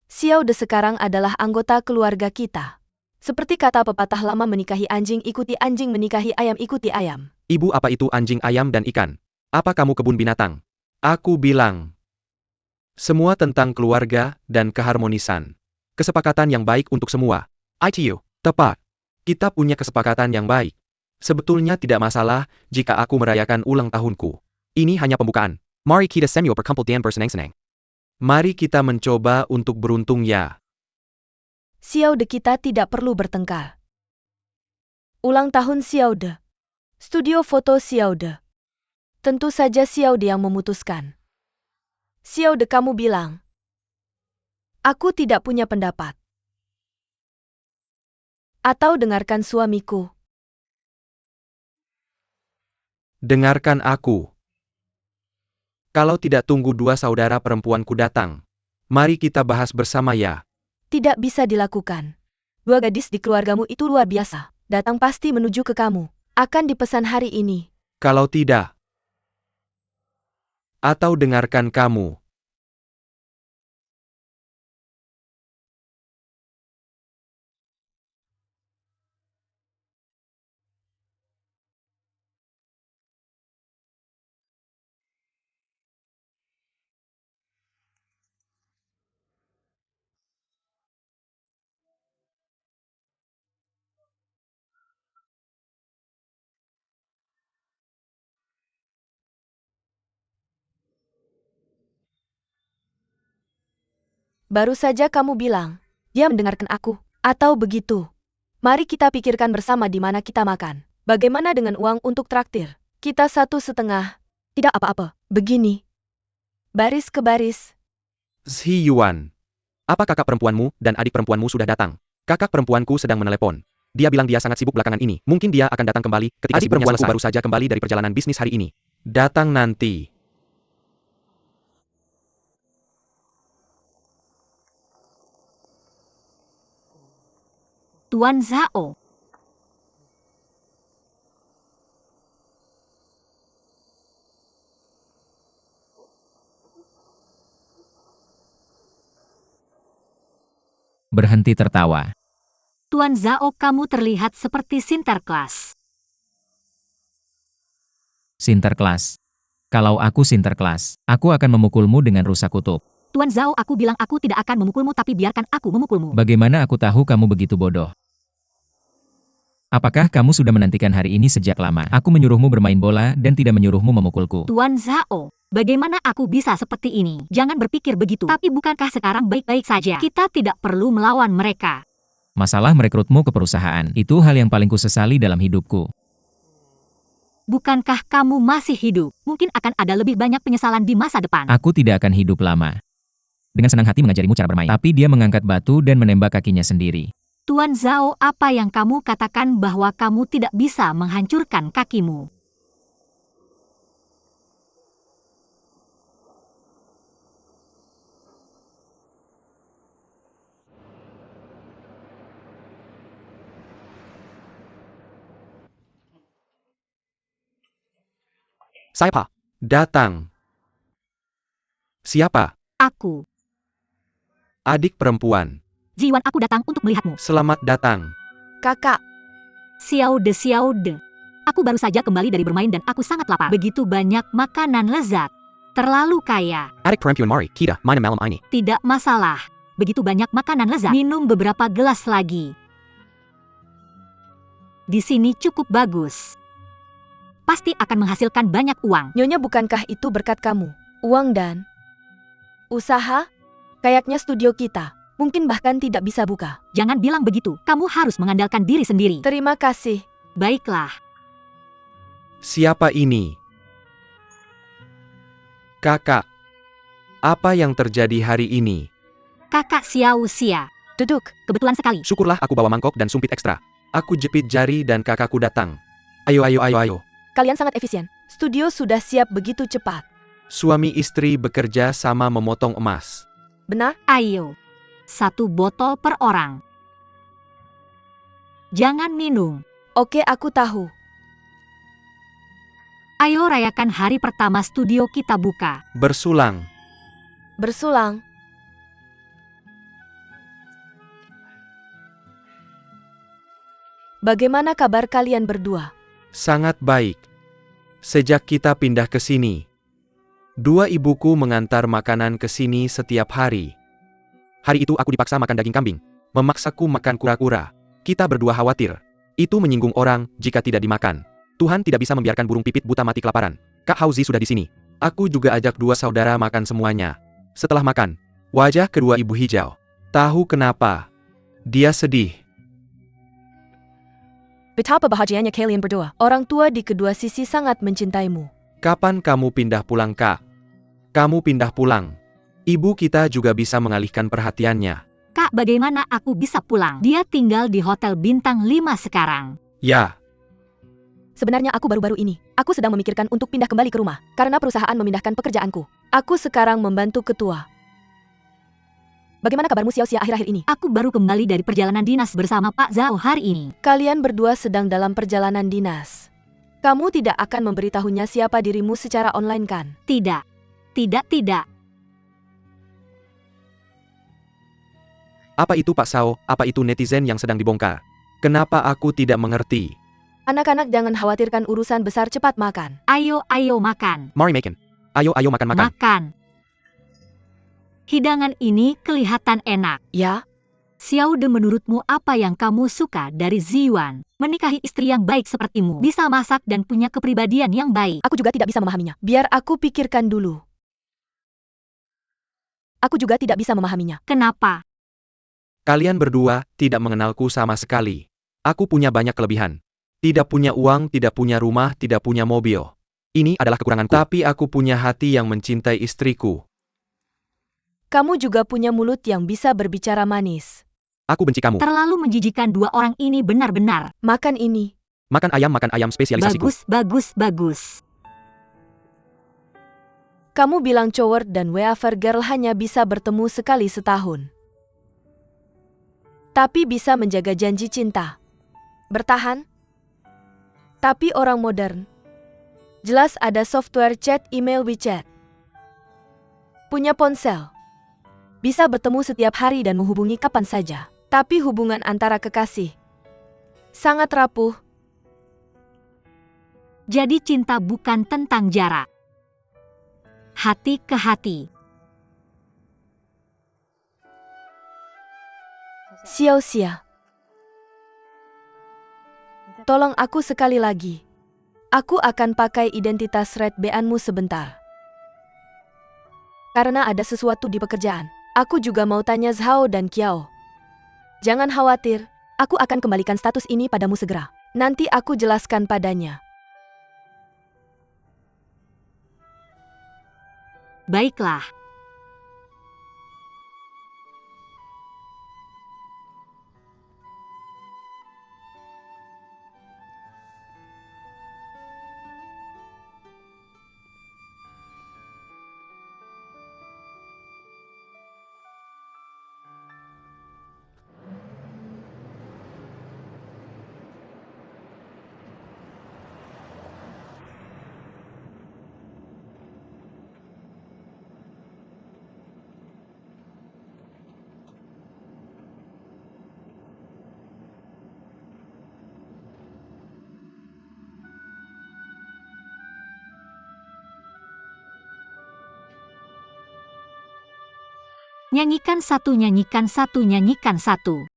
Xiao De sekarang adalah anggota keluarga kita. Seperti kata pepatah lama, menikahi anjing ikuti anjing, menikahi ayam ikuti ayam. Ibu, apa itu anjing, ayam, dan ikan? Apa kamu kebun binatang? Aku bilang. Semua tentang keluarga dan keharmonisan. Kesepakatan yang baik untuk semua. ITU, tepat. Kita punya kesepakatan yang baik. Sebetulnya tidak masalah jika aku merayakan ulang tahunku. Ini hanya pembukaan. Mari kita semua berkumpul dan bersenang-senang. Mari kita mencoba untuk beruntung ya. Xiao De, kita tidak perlu bertengkar. Ulang tahun Xiao De. Studio foto Xiao De. Tentu saja Xiao De yang memutuskan. Xiao De, kamu bilang. Aku tidak punya pendapat. Atau dengarkan suamiku. Dengarkan aku. Kalau tidak tunggu dua saudara perempuanku datang. Mari kita bahas bersama ya. Tidak bisa dilakukan. Dua gadis di keluargamu itu luar biasa. Datang pasti menuju ke kamu. Akan dipesan hari ini. Kalau tidak. Atau dengarkan kamu. Baru saja kamu bilang, dia mendengarkan aku, atau begitu. Mari kita pikirkan bersama di mana kita makan. Bagaimana dengan uang untuk traktir? Kita 1,5. Tidak apa-apa, begini. Baris ke baris. Zhi Yuan. Apa kakak perempuanmu dan adik perempuanmu sudah datang? Kakak perempuanku sedang menelepon. Dia bilang dia sangat sibuk belakangan ini. Mungkin dia akan datang kembali ketika adik perempuanku baru saja kembali dari perjalanan bisnis hari ini. Datang nanti. Tuan Zhao. Berhenti tertawa. Tuan Zhao, kamu terlihat seperti Sinterklas. Sinterklas. Kalau aku Sinterklas, aku akan memukulmu dengan rusa kutub. Tuan Zhao, aku bilang aku tidak akan memukulmu, tapi biarkan aku memukulmu. Bagaimana aku tahu kamu begitu bodoh? Apakah kamu sudah menantikan hari ini sejak lama? Aku menyuruhmu bermain bola dan tidak menyuruhmu memukulku. Tuan Zhao, bagaimana aku bisa seperti ini? Jangan berpikir begitu. Tapi bukankah sekarang baik-baik saja? Kita tidak perlu melawan mereka. Masalah merekrutmu ke perusahaan, itu hal yang paling kusesali dalam hidupku. Bukankah kamu masih hidup? Mungkin akan ada lebih banyak penyesalan di masa depan. Aku tidak akan hidup lama. Dengan senang hati mengajarimu cara bermain. Tapi dia mengangkat batu dan menembak kakinya sendiri. Tuan Zhao, apa yang kamu katakan bahwa kamu tidak bisa menghancurkan kakimu? Siapa? Datang. Siapa? Aku. Adik perempuan. Jiwan, aku datang untuk melihatmu. Selamat datang. Kakak, Xiao De. Aku baru saja kembali dari bermain dan aku sangat lapar. Begitu banyak makanan lezat. Terlalu kaya. Adik perempuan mari, kita main malam ini. Tidak masalah. Begitu banyak makanan lezat. Minum beberapa gelas lagi. Di sini cukup bagus. Pasti akan menghasilkan banyak uang. Nyonya, bukankah itu berkat kamu? Uang dan usaha? Kayaknya studio kita mungkin bahkan tidak bisa buka. Jangan bilang begitu. Kamu harus mengandalkan diri sendiri. Terima kasih. Baiklah. Siapa ini? Kakak. Apa yang terjadi hari ini? Kakak Xiao Xia. Duduk. Kebetulan sekali. Syukurlah aku bawa mangkok dan sumpit ekstra. Aku jepit jari dan kakakku datang. Ayo. Kalian sangat efisien. Studio sudah siap begitu cepat. Suami istri bekerja sama memotong emas. Benar? Ayo. 1 botol per orang. Jangan minum. Oke, aku tahu. Ayo rayakan hari pertama studio kita buka. Bersulang. Bersulang. Bagaimana kabar kalian berdua? Sangat baik. Sejak kita pindah ke sini, dua ibuku mengantar makanan ke sini setiap hari. Hari itu aku dipaksa makan daging kambing. Memaksaku makan kura-kura. Kita berdua khawatir. Itu menyinggung orang jika tidak dimakan. Tuhan tidak bisa membiarkan burung pipit buta mati kelaparan. Kak Hauzi sudah di sini. Aku juga ajak dua saudara makan semuanya. Setelah makan, wajah kedua ibu hijau. Tahu kenapa? Dia sedih. Betapa bahagianya kalian berdua. Orang tua di kedua sisi sangat mencintaimu. Kapan kamu pindah pulang, Kak? Kamu pindah pulang. Ibu kita juga bisa mengalihkan perhatiannya. Kak, bagaimana aku bisa pulang? Dia tinggal di Hotel Bintang 5 sekarang. Ya, Sebenarnya aku baru-baru ini, aku sedang memikirkan untuk pindah kembali ke rumah, karena perusahaan memindahkan pekerjaanku. Aku sekarang membantu ketua. Bagaimana kabarmu Xiao-Xia akhir-akhir ini? Aku baru kembali dari perjalanan dinas bersama Pak Zhao hari ini. Kalian berdua sedang dalam perjalanan dinas. Kamu tidak akan memberitahunya siapa dirimu secara online kan? Tidak. Tidak. apa itu Pak Sao? Apa itu netizen yang sedang dibongkar? Kenapa aku tidak mengerti? Anak-anak jangan khawatirkan urusan besar, cepat makan. Ayo makan. Mari makan. Ayo makan. Makan. Hidangan ini kelihatan enak. Ya, Xiao De, menurutmu apa yang kamu suka dari Ziyuan? Menikahi istri yang baik sepertimu, bisa masak dan punya kepribadian yang baik. aku juga tidak bisa memahaminya. Biar aku pikirkan dulu. Aku juga tidak bisa memahaminya. Kenapa? Kalian berdua tidak mengenalku sama sekali. Aku punya banyak kelebihan. Tidak punya uang, tidak punya rumah, tidak punya mobil. Ini adalah kekuranganku. Tapi aku punya hati yang mencintai istriku. Kamu juga punya mulut yang bisa berbicara manis. Aku benci kamu. Terlalu menjijikan dua orang ini benar-benar. Makan ini. Makan ayam spesialisasiku. Bagus. Kamu bilang coward dan wafer girl hanya bisa bertemu sekali setahun. Tapi bisa menjaga janji cinta. Bertahan. Tapi orang modern. Jelas ada software chat, email, WeChat. Punya ponsel. Bisa bertemu setiap hari dan menghubungi kapan saja. Tapi hubungan antara kekasih sangat rapuh. Jadi cinta bukan tentang jarak. Hati ke hati. Xiao-Xia. Tolong aku sekali lagi. Aku akan pakai identitas Red Beanmu sebentar. Karena ada sesuatu di pekerjaan. Aku juga mau tanya Zhao dan Kiao. Jangan khawatir, aku akan kembalikan status ini padamu segera. Nanti aku jelaskan padanya. Baiklah. Nyanyikan satu, nyanyikan satu, nyanyikan satu.